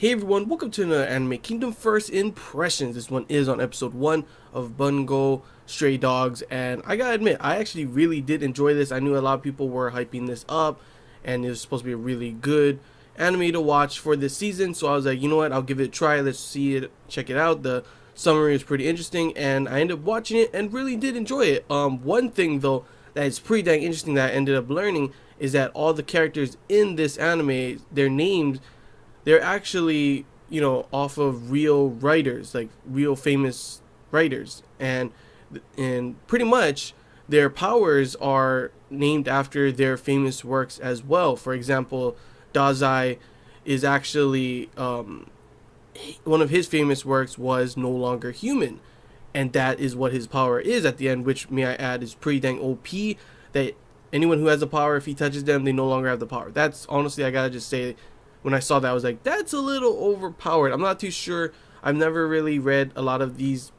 Hey everyone, welcome to the Anime Kingdom First Impressions. This one is on episode 1 of Bungou Stray Dogs, and I gotta admit, I actually really did enjoy this. I knew a lot of people were hyping this up, and it was supposed to be a really good anime to watch for this season, so I was like, you know what, I'll give it a try, let's see it, check it out. The summary is pretty interesting, and I ended up watching it and really did enjoy it. One thing though that is pretty dang interesting that I ended up learning is that all the characters in this anime, their names, they're actually, off of real writers, like real famous writers, and pretty much their powers are named after their famous works as well. For example, Dazai is actually one of his famous works was No Longer Human, and that is what his power is at the end, which, may I add, is pretty dang OP. That anyone who has the power, if he touches them, they no longer have the power. That's honestly, I gotta just say, when I saw that, I was like, that's a little overpowered. I'm not too sure. I've never really read a lot of these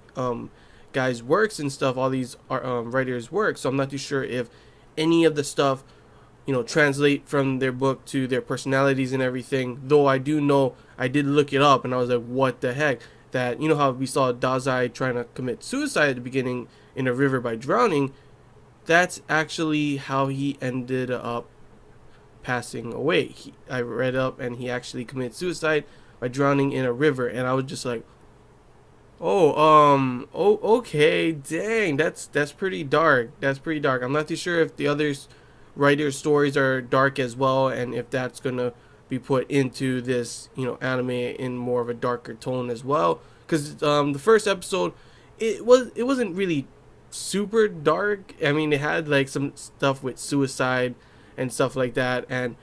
guys' works and stuff, all these writers' works, so I'm not too sure if any of the stuff, translate from their book to their personalities and everything. Though I do know, I did look it up, and I was like, what the heck? That, you know how we saw Dazai trying to commit suicide at the beginning in a river by drowning? That's actually how he ended up passing away. I read up, and he actually committed suicide by drowning in a river, and I was just like, okay, dang, that's pretty dark. That's pretty dark. I'm not too sure if the others writers' stories are dark as well, and if that's gonna be put into this, anime in more of a darker tone as well. Because the first episode, it wasn't really super dark. I mean, it had like some stuff with suicide and stuff like that, and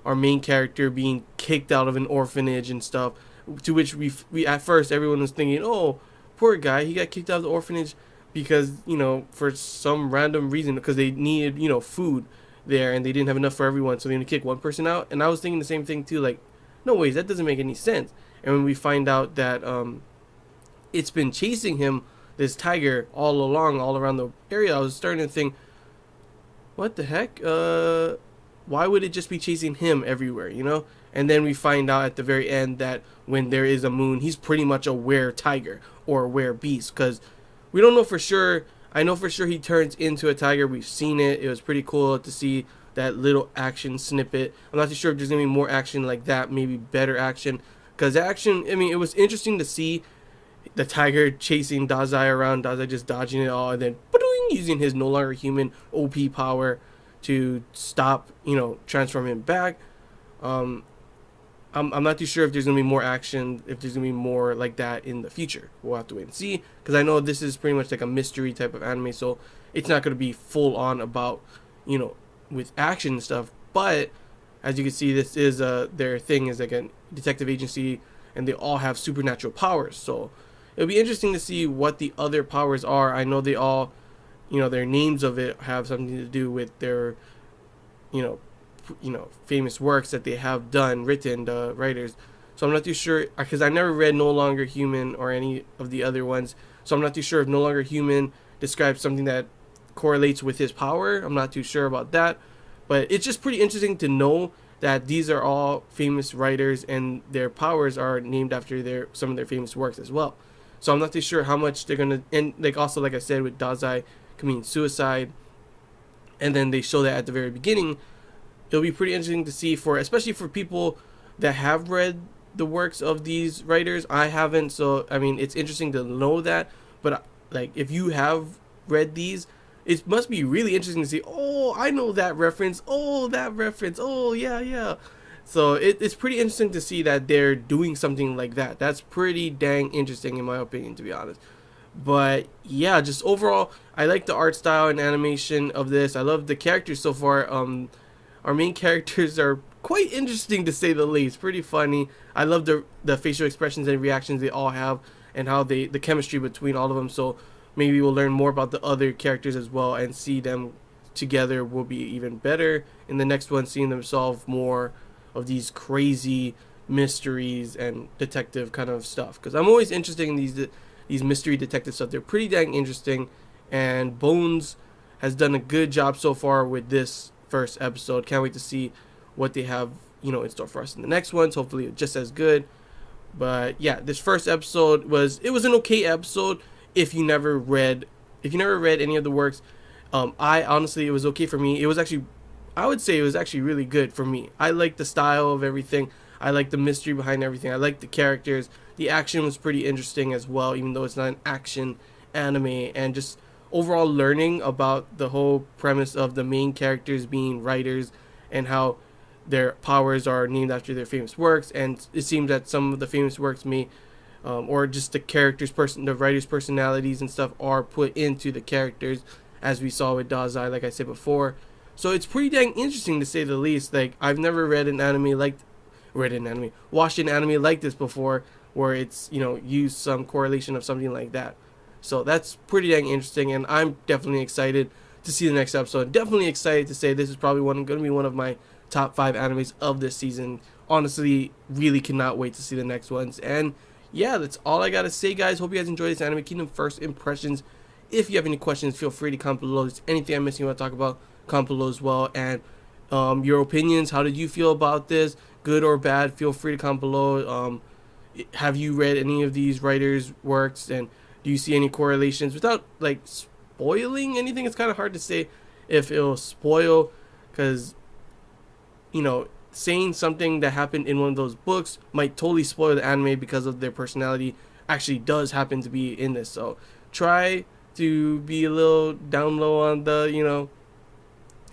our main character being kicked out of an orphanage and stuff, to which we at first everyone was thinking, oh, poor guy, he got kicked out of the orphanage because, for some random reason, because they needed, food there, and they didn't have enough for everyone, so they had to kick one person out. And I was thinking the same thing too, like, no ways, that doesn't make any sense. And when we find out that it's been chasing him, this tiger, all along, all around the area, I was starting to think, what the heck? Why would it just be chasing him everywhere? And then we find out at the very end that when there is a moon, he's pretty much a were tiger or a were beast, because we don't know for sure. I know for sure he turns into a tiger. We've seen it. It was pretty cool to see that little action snippet. I'm not too sure if there's gonna be more action like that, maybe better action, because action, I mean, it was interesting to see the tiger chasing Dazai around, Dazai just dodging it all, and then using his No Longer Human OP power to stop, transform him back. I'm not too sure if there's gonna be more action, if there's gonna be more like that in the future. We'll have to wait and see, because I know this is pretty much like a mystery type of anime, so it's not gonna be full on about, with action and stuff. But as you can see, this is their thing is like a detective agency, and they all have supernatural powers. So it'll be interesting to see what the other powers are. I know they all, their names of it have something to do with their, famous works that they have written, the writers. So I'm not too sure, because I never read No Longer Human or any of the other ones. So I'm not too sure if No Longer Human describes something that correlates with his power. I'm not too sure about that. But it's just pretty interesting to know that these are all famous writers, and their powers are named after some of their famous works as well. So I'm not too sure how much they're gonna, and like also like I said with Dazai committing suicide, and then they show that at the very beginning. It'll be pretty interesting to see, especially for people that have read the works of these writers. I haven't, so I mean, it's interesting to know that. But like, if you have read these, it must be really interesting to see, oh, I know that reference, oh, that reference, oh, yeah. So it's pretty interesting to see that they're doing something like that. That's pretty dang interesting, in my opinion, to be honest. But yeah, just overall, I like the art style and animation of this. I love the characters so far. Our main characters are quite interesting, to say the least. Pretty funny. I love the facial expressions and reactions they all have, and how the chemistry between all of them. So maybe we'll learn more about the other characters as well, and see them together will be even better in the next one, seeing them solve more of these crazy mysteries and detective kind of stuff, because I'm always interested in these mystery detective stuff. They're pretty dang interesting, and Bones has done a good job so far with this first episode. Can't wait to see what they have, in store for us in the next ones. Hopefully just as good. But yeah, this first episode was an okay episode if you never read any of the works. I honestly, it was okay for me. It was actually, I would say it was actually really good for me. I like the style of everything. I like the mystery behind everything. I like the characters. The action was pretty interesting as well, even though it's not an action anime. And just overall learning about the whole premise of the main characters being writers and how their powers are named after their famous works. And it seems that some of the famous works may or just the writers' personalities and stuff are put into the characters, as we saw with Dazai, like I said before. So it's pretty dang interesting to say the least. Like I've never watched an anime like this before, where it's used some correlation of something like that. So that's pretty dang interesting, and I'm definitely excited to see the next episode. Definitely excited to say this is probably going to be one of my top 5 animes of this season. Honestly, really cannot wait to see the next ones. And yeah, that's all I gotta say, guys. Hope you guys enjoyed this Anime Kingdom first impressions. If you have any questions, feel free to comment below. If there's anything I'm missing you want to talk about, comment below as well. And your opinions, how did you feel about this? Good or bad, feel free to comment below. Have you read any of these writers' works, and do you see any correlations? Without like spoiling anything, it's kind of hard to say if it'll spoil, because saying something that happened in one of those books might totally spoil the anime because of their personality actually does happen to be in this. So try to be a little down low on the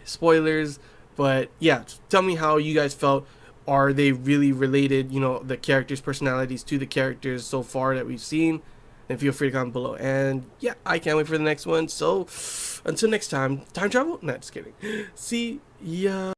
spoilers. But yeah, tell me how you guys felt. Are they really related, the characters' personalities to the characters so far that we've seen? And feel free to comment below. And yeah, I can't wait for the next one. So until next time, time travel? Nah, just kidding. See ya.